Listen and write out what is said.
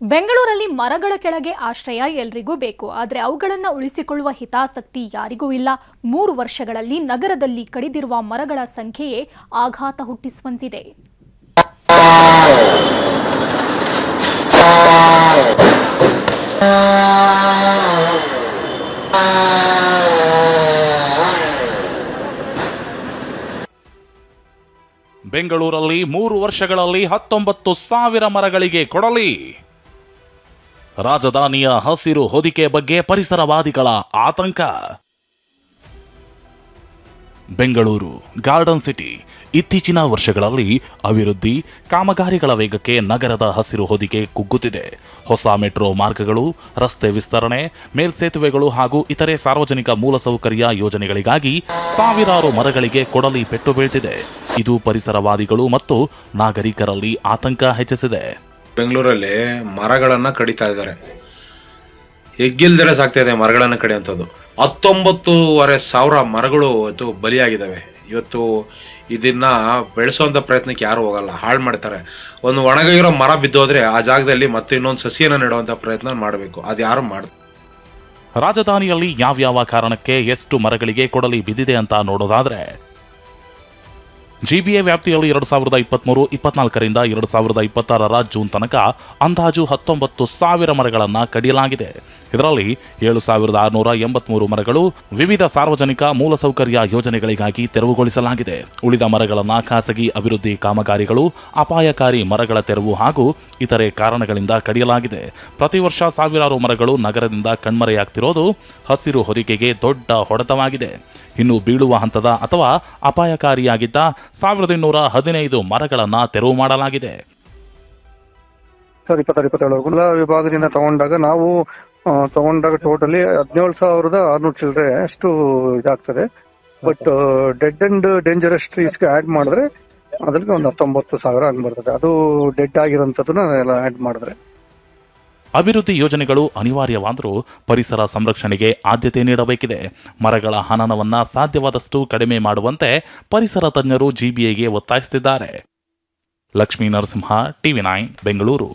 ಬೆಂಗಳೂರಲ್ಲಿ ಮರಗಳ ಕೆಳಗೆ ಆಶ್ರಯ ಎಲ್ರಿಗೂ ಬೇಕು. ಆದರೆ ಅವುಗಳನ್ನು ಉಳಿಸಿಕೊಳ್ಳುವ ಹಿತಾಸಕ್ತಿ ಯಾರಿಗೂ ಇಲ್ಲ. 3 ವರ್ಷಗಳಲ್ಲಿ ನಗರದಲ್ಲಿ ಕಡಿದಿರುವ ಮರಗಳ ಸಂಖ್ಯೆಯೇ ಆಘಾತ ಹುಟ್ಟಿಸುವಂತಿದೆ. ಬೆಂಗಳೂರಲ್ಲಿ 3 ವರ್ಷಗಳಲ್ಲಿ 19,000 ಮರಗಳಿಗೆ ಕೊಡಲಿ. ರಾಜಧಾನಿಯ ಹಸಿರು ಹೊದಿಕೆ ಬಗ್ಗೆ ಪರಿಸರವಾದಿಗಳ ಆತಂಕ. Bengaluru garden city. ಇತ್ತೀಚಿನ ವರ್ಷಗಳಲ್ಲಿ ಅಭಿವೃದ್ಧಿ ಕಾಮಗಾರಿಗಳ ವೇಗಕ್ಕೆ ನಗರದ ಹಸಿರು ಹೊದಿಕೆ ಕುಗ್ಗುತ್ತಿದೆ. ಹೊಸ ಮೆಟ್ರೋ ಮಾರ್ಗಗಳು, ರಸ್ತೆ ವಿಸ್ತರಣೆ, ಮೇಲ್ಸೇತುವೆಗಳು ಹಾಗೂ ಇತರೆ ಸಾರ್ವಜನಿಕ ಮೂಲಸೌಕರ್ಯ ಯೋಜನೆಗಳಿಗಾಗಿ ಸಾವಿರಾರು ಮರಗಳಿಗೆ ಕೊಡಲಿ ಪೆಟ್ಟು ಬೀಳ್ತಿದೆ. ಇದು ಪರಿಸರವಾದಿಗಳು ಮತ್ತು ನಾಗರಿಕರಲ್ಲಿ ಆತಂಕ ಹೆಚ್ಚಿಸಿದೆ. ಬೆಂಗಳೂರಲ್ಲಿ ಮರಗಳನ್ನ ಕಡಿತಾ ಇದ್ದಾರೆ. ಎಗ್ಗಿಲ್ದರೆ ಸಾಕ್ತಾ ಇದೆ ಮರಗಳನ್ನ ಕಡಿಯುವಂಥದ್ದು. 19,500 ಮರಗಳು ಇವತ್ತು ಬಲಿಯಾಗಿದ್ದಾವೆ. ಇವತ್ತು ಇದನ್ನ ಬೆಳೆಸೋಂಥ ಪ್ರಯತ್ನಕ್ಕೆ ಯಾರು ಹೋಗಲ್ಲ, ಹಾಳು ಮಾಡ್ತಾರೆ. ಒಂದು ಒಣಗಿರೋ ಮರ ಬಿದ್ದೋದ್ರೆ ಆ ಜಾಗದಲ್ಲಿ ಮತ್ತೆ ಇನ್ನೊಂದು ಸಸಿಯನ್ನು ನೆಡುವಂಥ ಪ್ರಯತ್ನ ಮಾಡಬೇಕು. ಅದು ಯಾರು ಮಾಡ್ತಾರೆ? ರಾಜಧಾನಿಯಲ್ಲಿ ಯಾವ್ಯಾವ ಕಾರಣಕ್ಕೆ ಎಷ್ಟು ಮರಗಳಿಗೆ ಕೊಡಲಿ ಬಿದ್ದಿದೆ ಅಂತ ನೋಡೋದಾದ್ರೆ, ಜಿಬಿಎ ವ್ಯಾಪ್ತಿಯಲ್ಲಿ 2023-24ರಿಂದ 2026 ಜೂನ್ ತನಕ ಅಂದಾಜು 19,000 ಮರಗಳನ್ನು ಕಡಿಯಲಾಗಿದೆ. ಇದರಲ್ಲಿ 7,683 ಮರಗಳು ವಿವಿಧ ಸಾರ್ವಜನಿಕ ಮೂಲಸೌಕರ್ಯ ಯೋಜನೆಗಳಿಗಾಗಿ ತೆರವುಗೊಳಿಸಲಾಗಿದೆ. ಉಳಿದ ಮರಗಳನ್ನು ಖಾಸಗಿ ಅಭಿವೃದ್ಧಿ ಕಾಮಗಾರಿಗಳು, ಅಪಾಯಕಾರಿ ಮರಗಳ ತೆರವು ಹಾಗೂ ಇತರೆ ಕಾರಣಗಳಿಂದ ಕಡಿಯಲಾಗಿದೆ. ಪ್ರತಿ ವರ್ಷ ಸಾವಿರಾರು ಮರಗಳು ನಗರದಿಂದ ಕಣ್ಮರೆಯಾಗ್ತಿರೋದು ಹಸಿರು ಹೊದಿಕೆಗೆ ದೊಡ್ಡ ಹೊಡೆತವಾಗಿದೆ. ಇನ್ನು ಬೀಳುವ ಹಂತದ ಅಥವಾ ಅಪಾಯಕಾರಿಯಾಗಿದ್ದ 1,215 ಮರಗಳನ್ನು ತೆರವು ಮಾಡಲಾಗಿದೆ. 2027 ವಿಭಾಗದಿಂದ ತಗೊಂಡಾಗ ಟೋಟಲಿ 17,600 ಚಿಲ್ಲರೆ ಅಷ್ಟು ಇದಾಗ್ತದೆ. ಬಟ್ ಡೆಡ್ ಅಂಡ್ ಡೇಂಜರಸ್ ಟ್ರೀಸ್ಗೆ ಆಡ್ ಮಾಡಿದ್ರೆ ಅದ್ರಿಗೆ ಒಂದು 19,000 ಹಂಗ್ ಬರ್ತದೆ. ಅದು ಡೆಡ್ ಆಗಿರೋಂಥದ್ದನ್ನ ಎಲ್ಲ ಆಡ್ ಮಾಡಿದ್ರೆ. ಅಭಿವೃದ್ಧಿ ಯೋಜನೆಗಳು ಅನಿವಾರ್ಯವಾದರೂ ಪರಿಸರ ಸಂರಕ್ಷಣೆಗೆ ಆದ್ಯತೆ ನೀಡಬೇಕಿದೆ. ಮರಗಳ ಹನನವನ್ನ ಸಾಧ್ಯವಾದಷ್ಟು ಕಡಿಮೆ ಮಾಡುವಂತೆ ಪರಿಸರ ತಜ್ಞರು ಜಿಬಿಎಗೆ ಒತ್ತಾಯಿಸುತ್ತಿದ್ದಾರೆ. ಲಕ್ಷ್ಮೀ ನರಸಿಂಹ, TV9 ಬೆಂಗಳೂರು.